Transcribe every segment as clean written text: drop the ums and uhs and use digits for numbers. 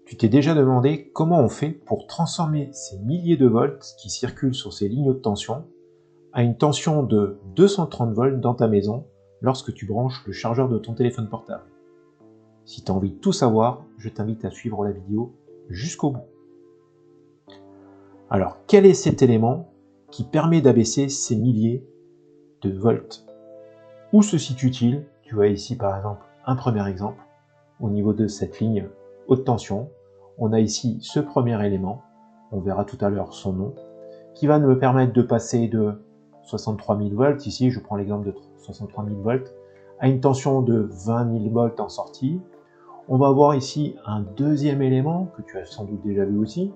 Tu t'es déjà demandé comment on fait pour transformer ces milliers de volts qui circulent sur ces lignes de tension à une tension de 230 volts dans ta maison lorsque tu branches le chargeur de ton téléphone portable. Si tu as envie de tout savoir, je t'invite à suivre la vidéo jusqu'au bout. Alors, quel est cet élément qui permet d'abaisser ces milliers de volts? Où se situe-t-il? Tu vois ici par exemple un premier exemple. Au niveau de cette ligne haute tension, on a ici ce premier élément, on verra tout à l'heure son nom, qui va nous permettre de passer de 63 000 volts, ici je prends l'exemple de 63 000 volts, à une tension de 20 000 volts en sortie. On va voir ici un deuxième élément, que tu as sans doute déjà vu aussi,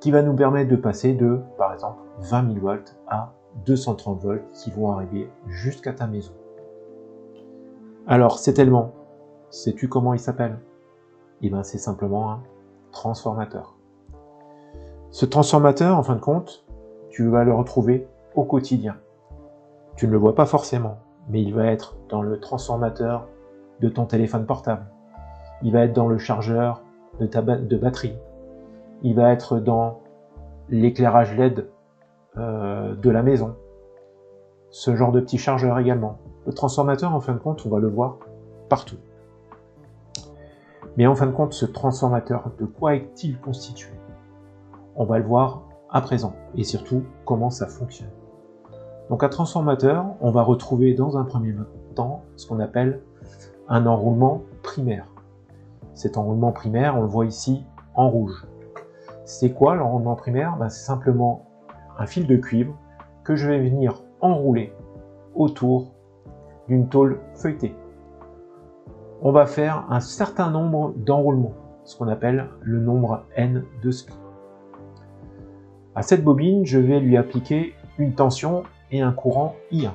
qui va nous permettre de passer de, par exemple, 20 000 volts à 230 volts qui vont arriver jusqu'à ta maison. Alors cet élément, sais-tu comment il s'appelle? Eh bien c'est simplement un transformateur. Ce transformateur, en fin de compte, tu vas le retrouver au quotidien. Tu ne le vois pas forcément, mais il va être dans le transformateur de ton téléphone portable. Il va être dans le chargeur de batterie. Il va être dans l'éclairage LED de la maison. Ce genre de petit chargeur également. Le transformateur, en fin de compte, on va le voir partout. Mais en fin de compte, ce transformateur, de quoi est-il constitué? On va le voir à présent, et surtout, comment ça fonctionne. Donc un transformateur, on va retrouver dans un premier temps ce qu'on appelle un enroulement primaire. Cet enroulement primaire, on le voit ici en rouge. C'est quoi l'enroulement primaire? C'est simplement un fil de cuivre que je vais venir enrouler autour d'une tôle feuilletée. On va faire un certain nombre d'enroulements, ce qu'on appelle le nombre N de SPI. À cette bobine, je vais lui appliquer une tension et un courant I1.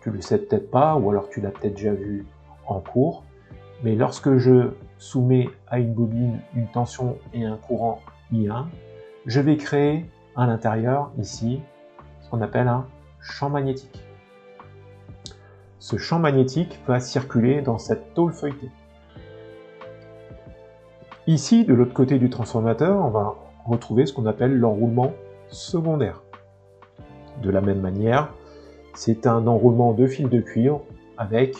Tu le sais peut-être pas, ou alors tu l'as peut-être déjà vu en cours, mais lorsque je soumets à une bobine une tension et un courant I1, je vais créer à l'intérieur, ici, ce qu'on appelle un champ magnétique. Ce champ magnétique va circuler dans cette tôle feuilletée. Ici, de l'autre côté du transformateur, on va retrouver ce qu'on appelle l'enroulement secondaire. De la même manière, c'est un enroulement de fil de cuivre avec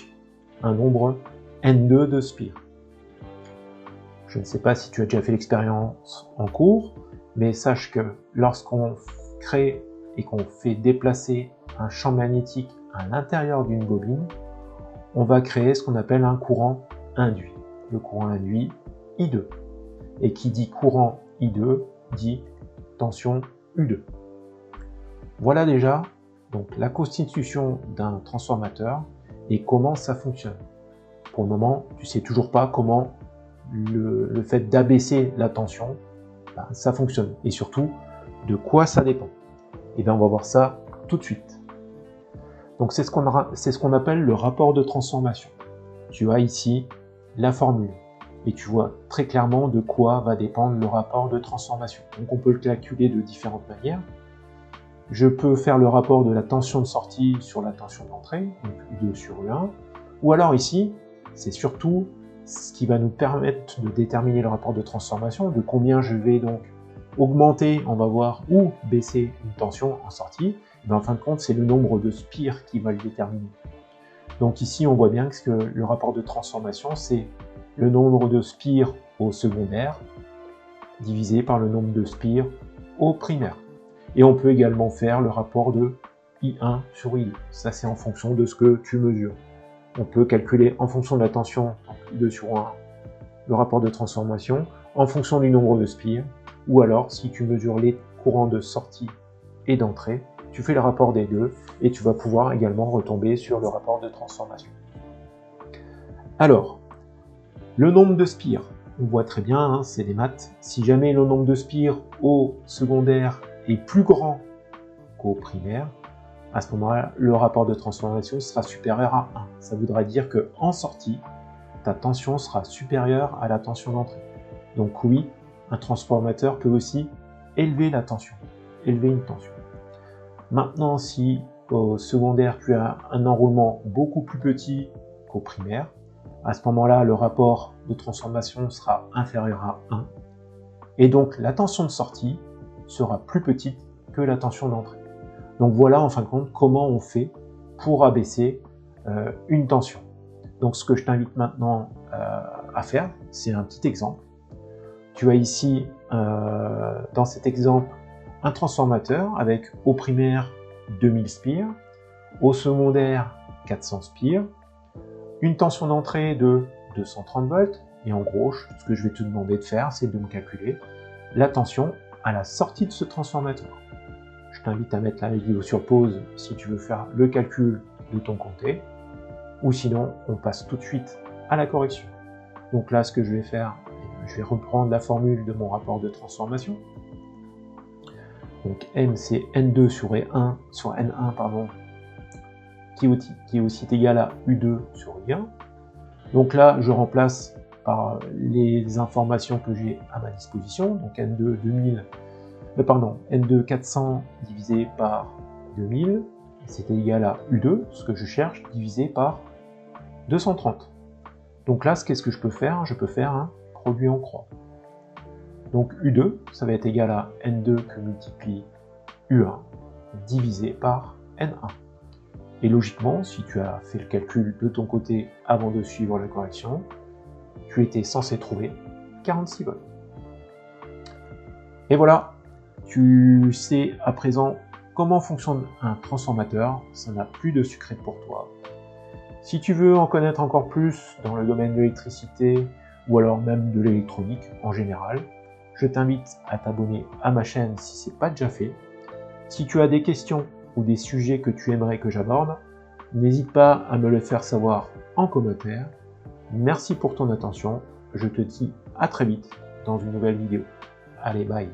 un nombre N2 de spire. Je ne sais pas si tu as déjà fait l'expérience en cours, mais sache que lorsqu'on crée et qu'on fait déplacer un champ magnétique à l'intérieur d'une bobine, on va créer ce qu'on appelle un courant induit. Le courant induit I2. Et qui dit courant I2 dit tension U2. Voilà déjà donc la constitution d'un transformateur et comment ça fonctionne. Pour le moment, tu ne sais toujours pas comment le fait d'abaisser la tension, ça fonctionne. Et surtout, de quoi ça dépend. Et bien on va voir ça tout de suite. Donc c'est ce qu'on appelle le rapport de transformation. Tu as ici la formule. Et tu vois très clairement de quoi va dépendre le rapport de transformation. Donc on peut le calculer de différentes manières. Je peux faire le rapport de la tension de sortie sur la tension d'entrée, donc U2 sur U1. Ou alors ici, c'est surtout ce qui va nous permettre de déterminer le rapport de transformation, de combien je vais donc augmenter, on va voir, ou baisser une tension en sortie. Et en fin de compte, c'est le nombre de spires qui va le déterminer. Donc ici, on voit bien que le rapport de transformation, c'est le nombre de spires au secondaire divisé par le nombre de spires au primaire. Et on peut également faire le rapport de I1 sur I2. Ça, c'est en fonction de ce que tu mesures. On peut calculer en fonction de la tension, I2 sur I1, le rapport de transformation, en fonction du nombre de spires, ou alors, si tu mesures les courants de sortie et d'entrée, tu fais le rapport des deux, et tu vas pouvoir également retomber sur le rapport de transformation. Alors, le nombre de spires, on voit très bien, c'est des maths. Si jamais le nombre de spires au secondaire est plus grand qu'au primaire, à ce moment-là, le rapport de transformation sera supérieur à 1. Ça voudra dire qu'en sortie, ta tension sera supérieure à la tension d'entrée. Donc oui, un transformateur peut aussi élever la tension, élever une tension. Maintenant, si au secondaire, tu as un enroulement beaucoup plus petit qu'au primaire, À ce moment-là, le rapport de transformation sera inférieur à 1. Et donc, la tension de sortie sera plus petite que la tension d'entrée. Donc voilà, en fin de compte, comment on fait pour abaisser une tension. Donc ce que je t'invite maintenant à faire, c'est un petit exemple. Tu as ici, dans cet exemple, un transformateur avec au primaire 2000 spires, au secondaire 400 spires, une tension d'entrée de 230 volts, et en gros, ce que je vais te demander de faire, c'est de me calculer la tension à la sortie de ce transformateur. Je t'invite à mettre la vidéo sur pause si tu veux faire le calcul de ton côté, ou sinon, on passe tout de suite à la correction. Donc là, ce que je vais faire, je vais reprendre la formule de mon rapport de transformation. Donc M, c'est N2 sur N1, pardon, qui est aussi égal à U2 sur U1. Donc là, je remplace par les informations que j'ai à ma disposition. Donc N2 400 divisé par 2000, c'est égal à U2, ce que je cherche, divisé par 230. Donc là, qu'est-ce que je peux faire? Je peux faire un produit en croix. Donc U2, ça va être égal à N2 que multiplie U1 divisé par N1. Et logiquement, si tu as fait le calcul de ton côté avant de suivre la correction, tu étais censé trouver 46 volts. Et voilà, tu sais à présent comment fonctionne un transformateur, ça n'a plus de secret pour toi. Si tu veux en connaître encore plus dans le domaine de l'électricité ou alors même de l'électronique en général, je t'invite à t'abonner à ma chaîne si ce n'est pas déjà fait. Si tu as des questions ou des sujets que tu aimerais que j'aborde, n'hésite pas à me le faire savoir en commentaire. Merci pour ton attention, je te dis à très vite dans une nouvelle vidéo. Allez, bye!